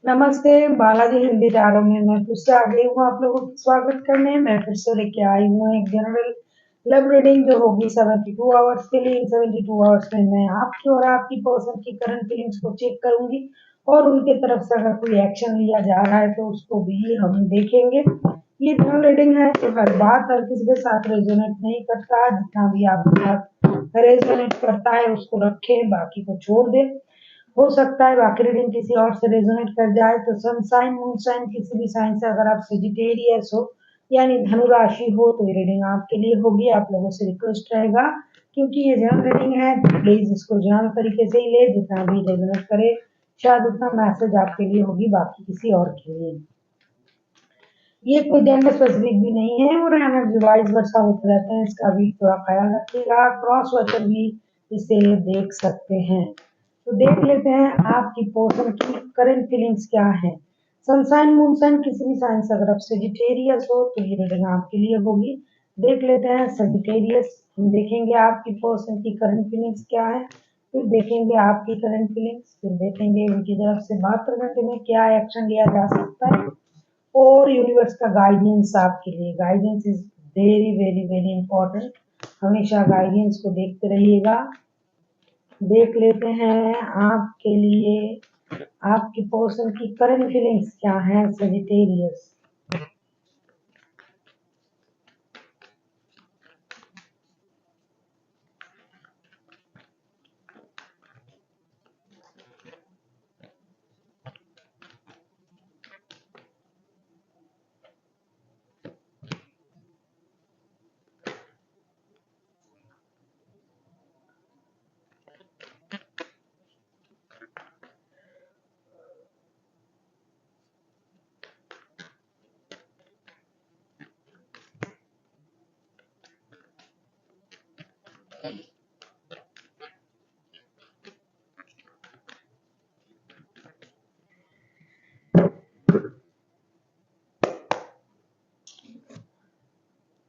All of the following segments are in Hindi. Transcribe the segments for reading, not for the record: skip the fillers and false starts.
नमस्ते, बालाजी हिंदी टैरो में मैं फिर से आ गई हूँ आप लोगों का स्वागत करने। मैं फिर से लेके आई हूँ एक जनरल लव रीडिंग जो होगी 72 आवर्स के लिए। इन 72 आवर्स में मैं आपकी और आपकी पर्सन की करंट फीलिंग्स को चेक करूंगी और उनके तरफ से अगर कोई एक्शन लिया जा रहा है तो उसको भी हम देखेंगे। ये जनरल रीडिंग है तो हर बात हर किसी के साथ रेजोनेट नहीं करता। जितना भी आपके साथ रेजोनेट करता है उसको रखें, बाकी को छोड़ दें। हो सकता है बाकी रीडिंग किसी और से रेजोनेट कर जाए तो सन साइन मून साइन किसी भी साइन से अगर आप सेजिटेरियस हो यानी धनु राशि हो तो ये रीडिंग आपके लिए होगी। आप लोगों से रिक्वेस्ट रहेगा क्योंकि ये जनरल रीडिंग है तो प्लीज इसको जनरल तरीके से ही ले, जितना भी रेजोनेट करे शायद उतना मैसेज आपके लिए होगी, बाकी किसी और के लिए। ये कोई जेंडर स्पेसिफिक भी नहीं है और एनर्जी वाइज वर्षा होते रहते हैं, इसका भी थोड़ा ख्याल रखिएगा। क्रॉस वॉचर भी इसे देख सकते हैं। तो देख लेते हैं आपकी पर्सन की करंट फीलिंग्स क्या है। सनसाइन मूनसाइन किसी भी साइन से अगर आप सेजिटेरियस हो तो ये रीडिंग आपके लिए होगी। देख लेते हैं सेजिटेरियस, हम देखेंगे आपकी पर्सन की करंट फीलिंग्स क्या है, फिर देखेंगे आपकी करंट फीलिंग्स, फिर देखेंगे उनकी तरफ से 72 घंटे में क्या एक्शन लिया जा सकता है और यूनिवर्स का गाइडेंस आपके लिए। Guidance is very very very important. हमेशा गाइडेंस को देखते रहिएगा। देख लेते हैं आपके लिए आपकी पर्सन की करंट फीलिंग्स क्या है Sagittarius.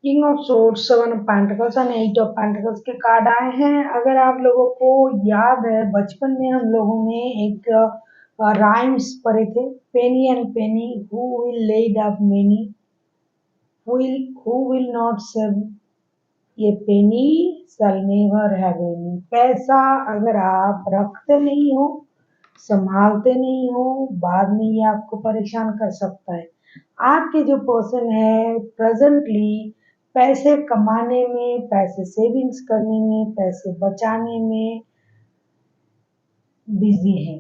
King of swords, seven of pentacles and eight of pentacles के कार्ड आए हैं। अगर आप लोगों को याद है बचपन में हम लोगों ने एक राइम्स पढ़े थे, penny and penny who will laid up many who will not save ये penny shall never have any. पैसा अगर आप रखते नहीं हो, संभालते नहीं हो, बाद में ये आपको परेशान कर सकता है। आपके जो पर्सन है प्रेजेंटली पैसे कमाने में, पैसे सेविंग्स करने में, पैसे बचाने में बिजी है।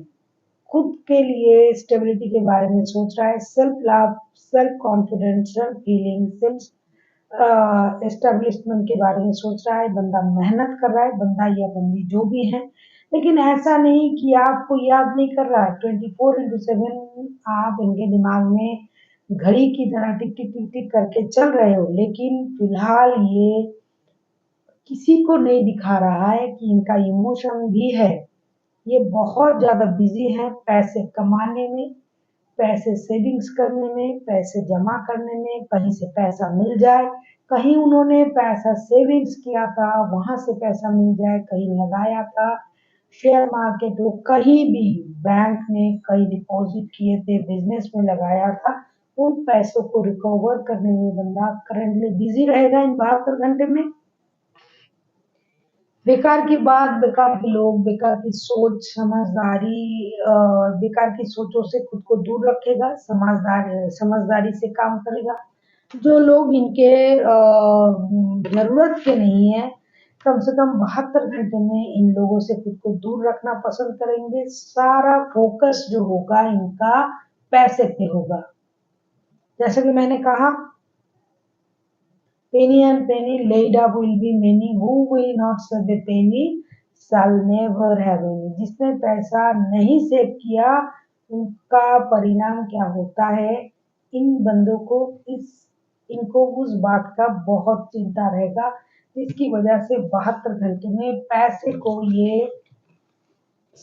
खुद के लिए स्टेबिलिटी के बारे में सोच रहा है, self love, self confidence, self healing, self establishment के बारे में सोच रहा है। बंदा मेहनत कर रहा है, बंदा या बंदी जो भी है, लेकिन ऐसा नहीं कि आपको याद नहीं कर रहा है। 24/7 आप इनके दिमाग में घड़ी की तरह टिक टिक टिक टिक करके चल रहे हो, लेकिन फिलहाल ये किसी को नहीं दिखा रहा है कि इनका इमोशन भी है। ये बहुत ज़्यादा बिजी है पैसे कमाने में, पैसे सेविंग्स करने में, पैसे जमा करने में। कहीं से पैसा मिल जाए, कहीं उन्होंने पैसा सेविंग्स किया था वहां से पैसा मिल जाए, कहीं लगाया था शेयर मार्केट हो, कहीं भी बैंक में कहीं डिपॉजिट किए थे, बिजनेस में लगाया था, उन पैसों को रिकवर करने में बंदा करंटली बिजी रहेगा इन 72 घंटे में। बेकार की बात, बेकार के लोग, बेकार की सोच, समझदारी बेकार की सोचों से खुद को दूर रखेगा, समझदारी से काम करेगा। जो लोग इनके जरूरत के नहीं है, कम से कम 72 घंटे में इन लोगों से खुद को दूर रखना पसंद करेंगे। सारा फोकस जो होगा इनका पैसे पे होगा। जैसे कि मैंने कहा, penny and penny laid up will be many, who will not save a penny shall never have any। जिसने पैसा नहीं सेव किया उनका परिणाम क्या होता है, इन बंदों को इनको उस बात का बहुत चिंता रहेगा, जिसकी वजह से 72 घंटे में पैसे को ये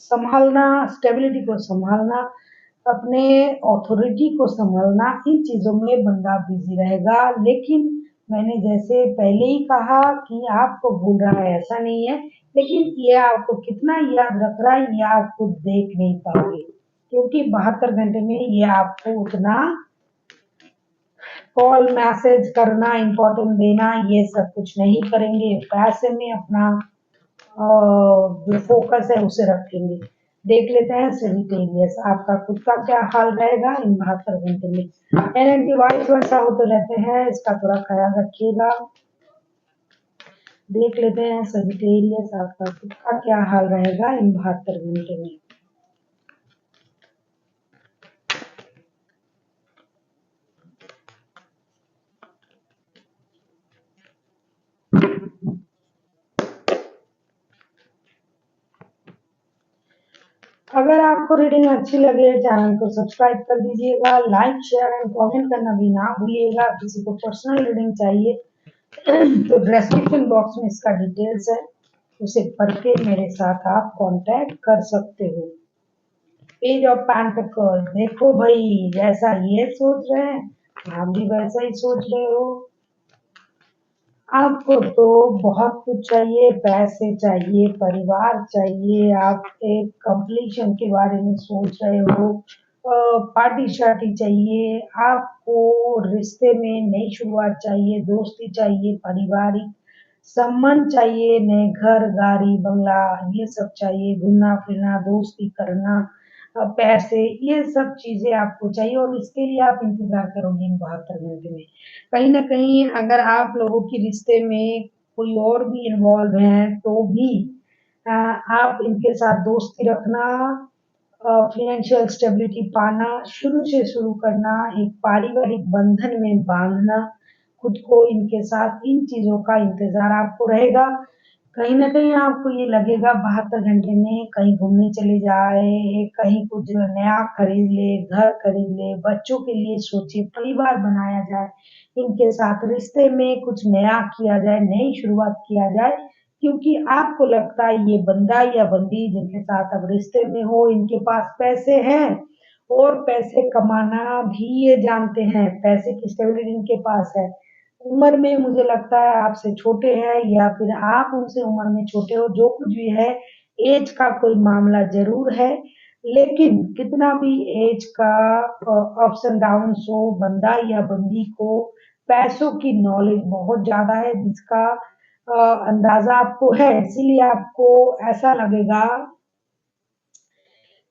संभालना, स्टेबिलिटी को संभालना, अपने अथॉरिटी को संभालना, इन चीजों में बंदा बिजी रहेगा। लेकिन मैंने जैसे पहले ही कहा कि आपको भूल रहा है ऐसा नहीं है, लेकिन ये आपको कितना याद रख रहा है ये आप खुद देख नहीं पाओगे। क्योंकि 72 घंटे में ये आपको उतना कॉल मैसेज करना, इम्पोर्टेंट देना, ये सब कुछ नहीं करेंगे। पैसे में अपना जो फोकस है उसे रखेंगे। देख लेते हैं सेजिटेरियस आपका खुद का क्या हाल रहेगा इन 72 घंटे में। एनर्जी वाइज वर्षा होते रहते हैं, इसका थोड़ा ख्याल रखिएगा। देख लेते हैं सेजिटेरियस आपका खुद का क्या हाल रहेगा इन 72 घंटे में। अगर आपको रीडिंग अच्छी लगे चैनल को सब्सक्राइब कर दीजिएगा, लाइक शेयर एंड कमेंट करना भी ना भूलिएगा। किसी को पर्सनल रीडिंग चाहिए तो डिस्क्रिप्शन बॉक्स में इसका डिटेल्स है, उसे पढ़ के मेरे साथ आप कांटेक्ट कर सकते हो। पेज ऑफ पेंटिकल्स, देखो भाई जैसा ये सोच रहे हैं आप भी वैसा ही सोच रहे हो। आपको तो बहुत कुछ चाहिए, पैसे चाहिए, परिवार चाहिए, आप एक कंप्लीशन के बारे में सोच रहे हो, पार्टी शार्टी चाहिए, आपको रिश्ते में नई शुरुआत चाहिए, दोस्ती चाहिए, पारिवारिक संबंध चाहिए, नए घर, गाड़ी, बंगला, ये सब चाहिए, घूमना फिरना, दोस्ती करना, पैसे, ये सब चीजें आपको चाहिए और इसके लिए आप इंतजार करोगे इन 72 घंटे में। कहीं न कहीं अगर आप लोगों के रिश्ते में कोई और भी इन्वॉल्व है तो भी आप इनके साथ दोस्ती रखना, फाइनेंशियल स्टेबिलिटी पाना, शुरू से शुरू करना, एक पारिवारिक बंधन में बांधना खुद को इनके साथ, इन चीज़ों का इंतज़ार आपको रहेगा। कहीं न कहीं आपको ये लगेगा 72 घंटे में कहीं घूमने चले जाए, कहीं कुछ नया खरीद ले, घर खरीद ले, बच्चों के लिए सोचे, परिवार बनाया जाए, इनके साथ रिश्ते में कुछ नया किया जाए, नई शुरुआत किया जाए। क्योंकि आपको लगता है ये बंदा या बंदी जिनके साथ आप रिश्ते में हो, इनके पास पैसे हैं और पैसे कमाना भी ये जानते हैं, पैसे की स्टेबिलिटी इनके पास है। उम्र में मुझे लगता है आपसे छोटे हैं या फिर आप उनसे उम्र में छोटे हो, जो कुछ भी है, एज का कोई मामला ज़रूर है। लेकिन कितना भी एज का अप्स एंड डाउन्स हो, बंदा या बंदी को पैसों की नॉलेज बहुत ज़्यादा है जिसका अंदाज़ा आपको है, इसीलिए आपको ऐसा लगेगा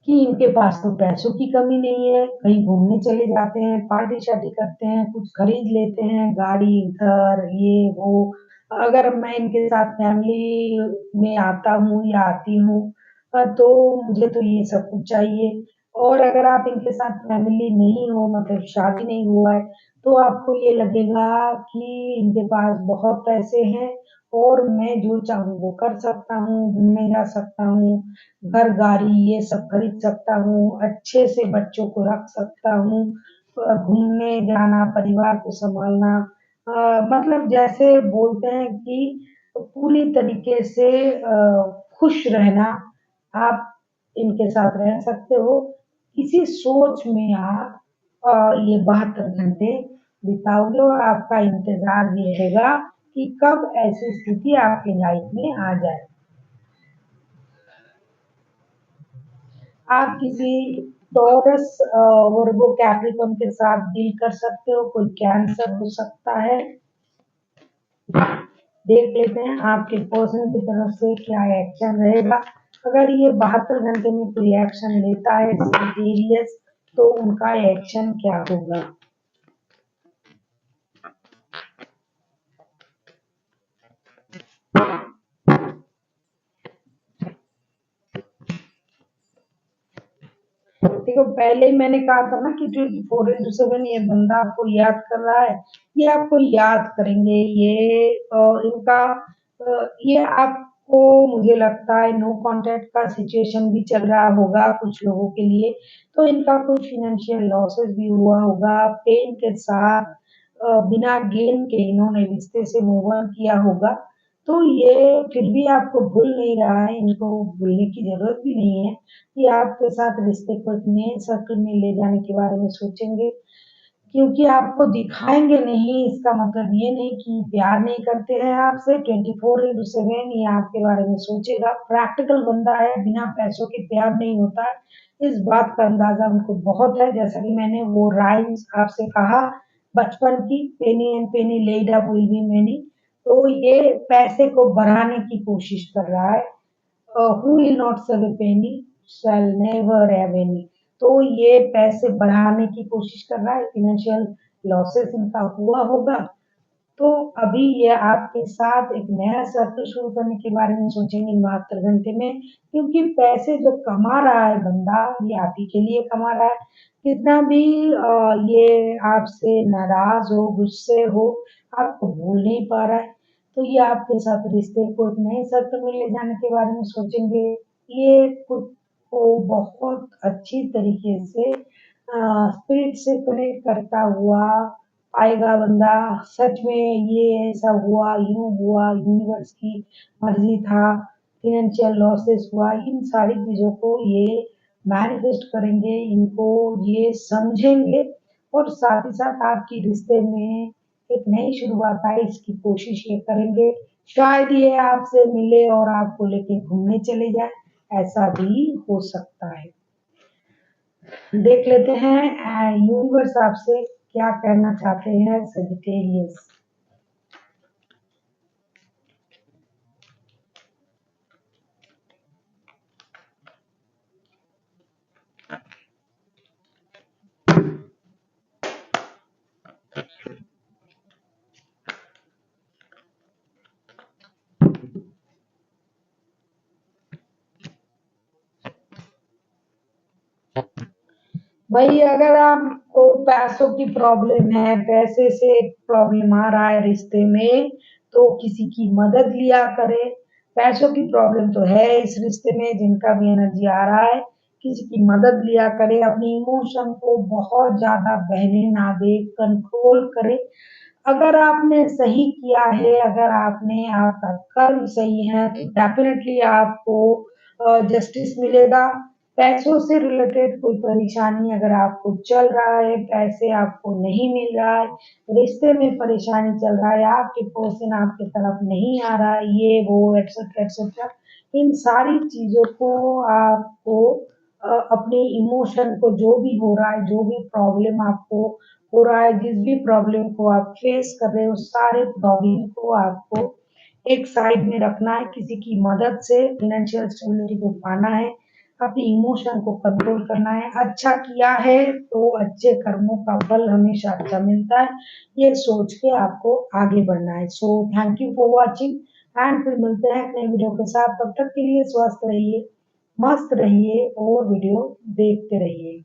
कि इनके पास तो पैसों की कमी नहीं है, कहीं घूमने चले जाते हैं, पार्टी-शार्टी करते हैं, कुछ खरीद लेते हैं, गाड़ी, घर, ये वो। अगर मैं इनके साथ फैमिली में आता हूँ या आती हूँ तो मुझे तो ये सब कुछ चाहिए। और अगर आप इनके साथ फैमिली नहीं हो, मतलब शादी नहीं हुआ है, तो आपको ये लगेगा कि इनके पास बहुत पैसे हैं और मैं जो चाहूँ वो कर सकता हूँ, घूमने जा सकता हूँ, घर, गाड़ी ये सब खरीद सकता हूँ, अच्छे से बच्चों को रख सकता हूँ, घूमने जाना, परिवार को सँभालना, मतलब जैसे बोलते हैं कि पूरी तरीके से खुश रहना, आप इनके साथ रह सकते हो। इसी सोच में आप ये 72 घंटे बिताओगे और आपका इंतज़ार ये रहेगा कि कब ऐसी स्थिति आपकी लाइफ में आ जाए। आप किसी टॉरस वर्गो कैप्रिकॉर्न के साथ डील कर सकते हो, कोई कैंसर हो सकता है। देख लेते हैं आपके पर्सन की तरफ से क्या एक्शन रहेगा। अगर ये 72 घंटे में कोई एक्शन लेता है सीरियस तो उनका एक्शन क्या होगा। देखो पहले ही मैंने कहा था ना कि 24/7 ये बंदा आपको याद कर रहा है, ये आपको याद करेंगे, इनका ये आपको मुझे लगता है नो कॉन्टैक्ट का सिचुएशन भी चल रहा होगा कुछ लोगों के लिए, तो इनका कुछ फाइनेंशियल लॉसेस भी हुआ होगा, पेन के साथ बिना गेन के इन्होंने रिश्ते से मूव ऑन किया होगा। तो ये फिर भी आपको भूल नहीं रहा है, इनको भूलने की ज़रूरत भी नहीं है कि आपके साथ रिश्ते को एक नए सर्कल में ले जाने के बारे में सोचेंगे। क्योंकि आपको दिखाएँगे नहीं इसका मतलब ये नहीं कि प्यार नहीं करते हैं आपसे, 24/7 ये आपके बारे में सोचेगा। प्रैक्टिकल बंदा है, बिना पैसों के प्यार नहीं होता है। इस बात का अंदाजा उनको बहुत है। जैसा कि मैंने वो राइम्स आपसे कहा बचपन की, penny and penny laid up will be many, तो ये पैसे को बढ़ाने की कोशिश कर रहा है। Who will not save A Penney shall never have any, तो ये पैसे बढ़ाने की कोशिश कर रहा है। फाइनेंशियल लॉसेस इनका हुआ होगा, तो अभी ये आपके साथ एक नया सर्कल शुरू करने के बारे में सोचेंगे इन 72 घंटे में, क्योंकि पैसे जो कमा रहा है बंदा, ये आप ही के लिए कमा रहा है। कितना भी ये आपसे नाराज़ हो, गुस्से हो, आपको भूल नहीं पा रहा है, तो ये आपके साथ रिश्ते को एक नए सर्कल में ले जाने के बारे में सोचेंगे। ये खुद को बहुत अच्छी तरीके से स्पिरिट से कनेक्ट करता हुआ आएगा बंदा। सच में ये ऐसा हुआ, यूँ हुआ, यूनिवर्स की मर्ज़ी था, फाइनेंशियल लॉसेस हुआ, इन सारी चीज़ों को ये मैनिफेस्ट करेंगे, इनको ये समझेंगे और साथ ही साथ आपकी रिश्ते में एक नई शुरुआत आए इसकी कोशिश ये करेंगे। शायद ये आपसे मिले और आपको लेके घूमने चले जाए, ऐसा भी हो सकता है। देख लेते हैं यूनिवर्स आपसे क्या कहना चाहते हैं सजिटेरियस। भाई अगर आपको पैसों की प्रॉब्लम है, पैसे से प्रॉब्लम आ रहा है रिश्ते में, तो किसी की मदद लिया करें। पैसों की प्रॉब्लम तो है इस रिश्ते में, जिनका भी एनर्जी आ रहा है, किसी की मदद लिया करें। अपनी इमोशन को बहुत ज़्यादा बहने ना दें, कंट्रोल करें। अगर आपने सही किया है, अगर आपने आपका कर्म सही है, तो डेफ़िनेटली आपको जस्टिस मिलेगा। पैसों से रिलेटेड कोई परेशानी अगर आपको चल रहा है, पैसे आपको नहीं मिल रहा है, रिश्ते में परेशानी चल रहा है, आपके पर्सन आपकी तरफ नहीं आ रहा है, ये वो एटसेट्रा एटसेट्रा, इन सारी चीज़ों को आपको अपने इमोशन को जो भी हो रहा है, जो भी प्रॉब्लम आपको हो रहा है, जिस भी प्रॉब्लम को आप फेस कर रहे हो, सारे प्रॉब्लम को आपको एक साइड में रखना है। किसी की मदद से फाइनेंशियल स्टेबिलिटी को पाना है, अपने इमोशन को कंट्रोल करना है। अच्छा किया है तो अच्छे कर्मों का फल हमेशा अच्छा मिलता है, ये सोच के आपको आगे बढ़ना है। So thank you for watching and फिर मिलते हैं नए वीडियो के साथ। तब तक के लिए स्वस्थ रहिए, मस्त रहिए और वीडियो देखते रहिए।